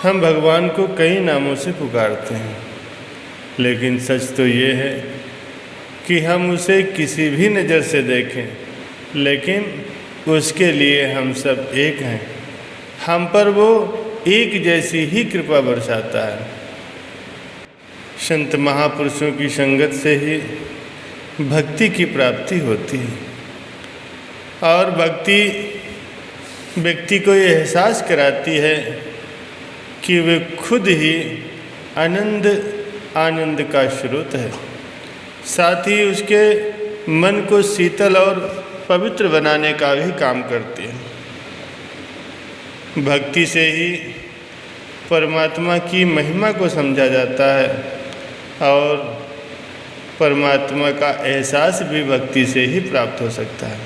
हम भगवान को कई नामों से पुकारते हैं, लेकिन सच तो ये है कि हम उसे किसी भी नज़र से देखें, लेकिन उसके लिए हम सब एक हैं। हम पर वो एक जैसी ही कृपा बरसाता है। संत महापुरुषों की संगत से ही भक्ति की प्राप्ति होती है, और भक्ति व्यक्ति को ये एहसास कराती है कि वे खुद ही आनंद का स्रोत है। साथ ही उसके मन को शीतल और पवित्र बनाने का भी काम करती है। भक्ति से ही परमात्मा की महिमा को समझा जाता है, और परमात्मा का एहसास भी भक्ति से ही प्राप्त हो सकता है।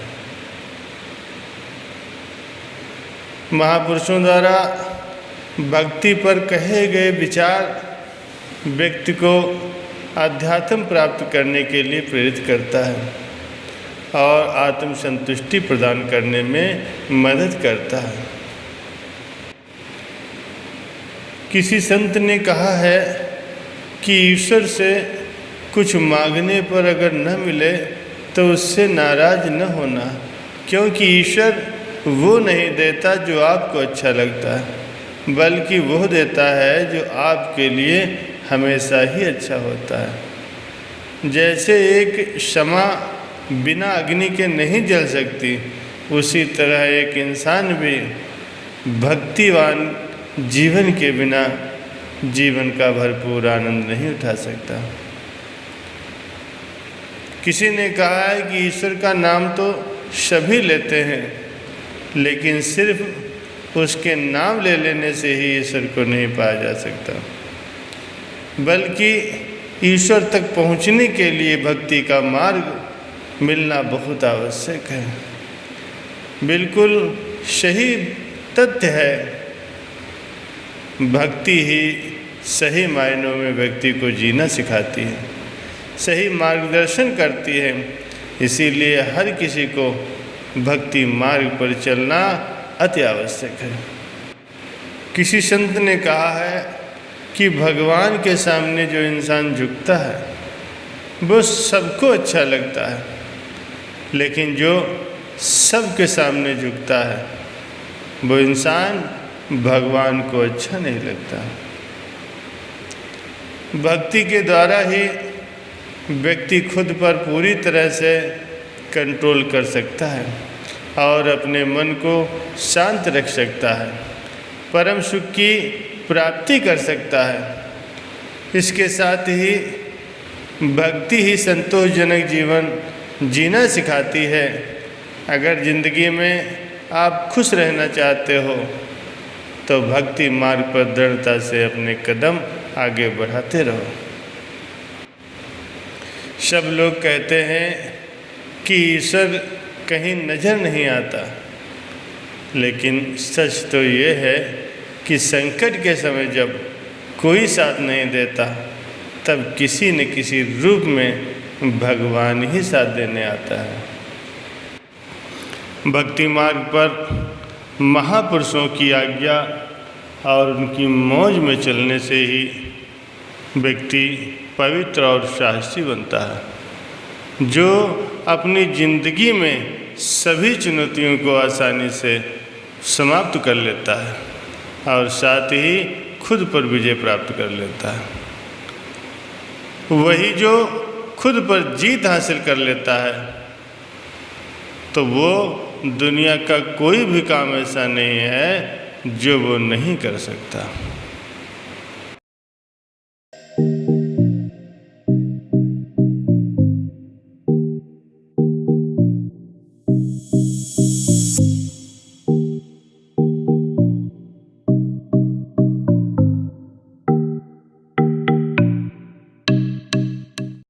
महापुरुषों द्वारा भक्ति पर कहे गए विचार व्यक्ति को आध्यात्म प्राप्त करने के लिए प्रेरित करता है और आत्म संतुष्टि प्रदान करने में मदद करता है। किसी संत ने कहा है कि ईश्वर से कुछ मांगने पर अगर न मिले तो उससे नाराज न होना, क्योंकि ईश्वर वो नहीं देता जो आपको अच्छा लगता है, बल्कि वो देता है जो आपके लिए हमेशा ही अच्छा होता है। जैसे एक शमा बिना अग्नि के नहीं जल सकती, उसी तरह एक इंसान भी भक्तिवान जीवन के बिना जीवन का भरपूर आनंद नहीं उठा सकता। किसी ने कहा है कि ईश्वर का नाम तो सभी लेते हैं, लेकिन सिर्फ उसके नाम ले लेने से ही ईश्वर को नहीं पाया जा सकता, बल्कि ईश्वर तक पहुंचने के लिए भक्ति का मार्ग मिलना बहुत आवश्यक है। बिल्कुल सही तथ्य है। भक्ति ही सही मायनों में व्यक्ति को जीना सिखाती है, सही मार्गदर्शन करती है। इसीलिए हर किसी को भक्ति मार्ग पर चलना अति आवश्यक है। किसी संत ने कहा है कि भगवान के सामने जो इंसान झुकता है वो सबको अच्छा लगता है, लेकिन जो सबके सामने झुकता है वो इंसान भगवान को अच्छा नहीं लगता। भक्ति के द्वारा ही व्यक्ति खुद पर पूरी तरह से कंट्रोल कर सकता है और अपने मन को शांत रख सकता है, परम सुख की प्राप्ति कर सकता है। इसके साथ ही भक्ति ही संतोषजनक जीवन जीना सिखाती है। अगर ज़िंदगी में आप खुश रहना चाहते हो तो भक्ति मार्ग पर दृढ़ता से अपने कदम आगे बढ़ाते रहो। सब लोग कहते हैं कि ईश्वर कहीं नज़र नहीं आता, लेकिन सच तो ये है कि संकट के समय जब कोई साथ नहीं देता, तब किसी न किसी रूप में भगवान ही साथ देने आता है। भक्ति मार्ग पर महापुरुषों की आज्ञा और उनकी मौज में चलने से ही व्यक्ति पवित्र और साहसी बनता है, जो अपनी ज़िंदगी में सभी चुनौतियों को आसानी से समाप्त कर लेता है और साथ ही खुद पर विजय प्राप्त कर लेता है। वही जो खुद पर जीत हासिल कर लेता है, तो वो दुनिया का कोई भी काम ऐसा नहीं है जो वो नहीं कर सकता।